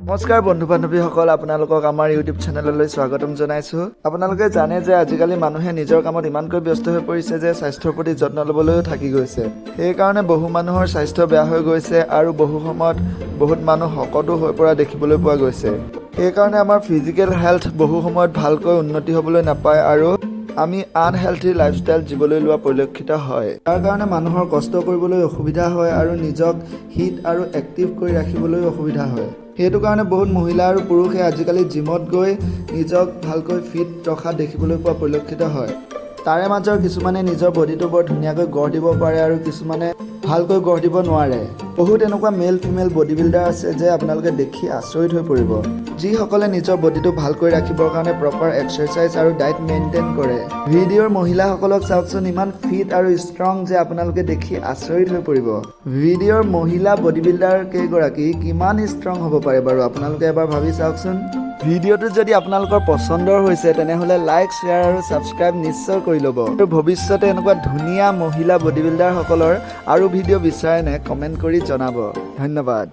নমস্কাৰ বন্ধু বান্ধৱীসকল, আপোনালোকক আমাৰ ইউটিউব চেনেললৈ স্বাগতম জনাইছোঁ। আপোনালোকে জানে যে আজিকালি মানুহে নিজৰ কামত ইমানকৈ ব্যস্ত হৈ পৰিছে যে স্বাস্থ্যৰ প্ৰতি যত্ন ল'বলৈও থাকি গৈছে। সেইকাৰণে বহু মানুহৰ স্বাস্থ্য বেয়া হৈ গৈছে আৰু বহু সময়ত বহুত মানুহ শকতো হৈ পৰা দেখিবলৈ পোৱা গৈছে। সেইকাৰণে আমাৰ ফিজিকেল হেল্থ বহু সময়ত ভালকৈ উন্নতি হ'বলৈ নাপায় আৰু আমি আনহেল্থি লাইফষ্টাইল জীৱলৈ লোৱা পৰিলক্ষিত হয়। তাৰ কাৰণে মানুহৰ কষ্ট কৰিবলৈ অসুবিধা হয় আৰু নিজক হিট আৰু এক্টিভ কৰি ৰাখিবলৈ অসুবিধা হয়। সেইটো কাৰণে বহুত মহিলা আৰু পুৰুষে আজিকালি জিমত গৈ নিজক ভালকৈ ফিট ৰখা দেখিবলৈ পোৱা পৰিলক্ষিত হয়। তাৰে মাজৰ কিছুমানে নিজৰ বডিটো বৰ ধুনীয়াকৈ গঢ় দিব পাৰে আৰু কিছুমানে ভালকৈ গঢ় দিব নোৱাৰে। বহুত এনেকুৱা মেল ফিমেল বডি বিল্ডাৰ আছে যে আপোনালোকে দেখি আচৰিত হৈ পৰিব, যিসকলে নিজৰ বডিটো ভালকৈ ৰাখিবৰ কাৰণে প্ৰপাৰ এক্সাৰচাইজ আৰু ডায়েট মেইনটেইন কৰে। ভিডিঅ'ৰ মহিলাসকলক চাওকচোন, ইমান ফিট আৰু ষ্ট্ৰং যে আপোনালোকে দেখি আচৰিত হৈ পৰিব। ভিডিঅ'ৰ মহিলা বডি বিল্ডাৰ কেইগৰাকী কিমান ষ্ট্ৰং হ'ব পাৰে বাৰু আপোনালোকে এবাৰ ভাবি চাওকচোন। ভিডিঅ'টো যদি আপোনালোকৰ পচন্দৰ হৈছে তেনেহ'লে লাইক, শ্বেয়াৰ আৰু ছাবস্ক্ৰাইব নিশ্চয় কৰি ল'ব। আৰু ভৱিষ্যতে এনেকুৱা ধুনীয়া মহিলা বডি বিল্ডাৰসকলৰ আৰু ভিডিঅ' বিচাৰেনে কমেণ্ট কৰি জনাব। ধন্যবাদ।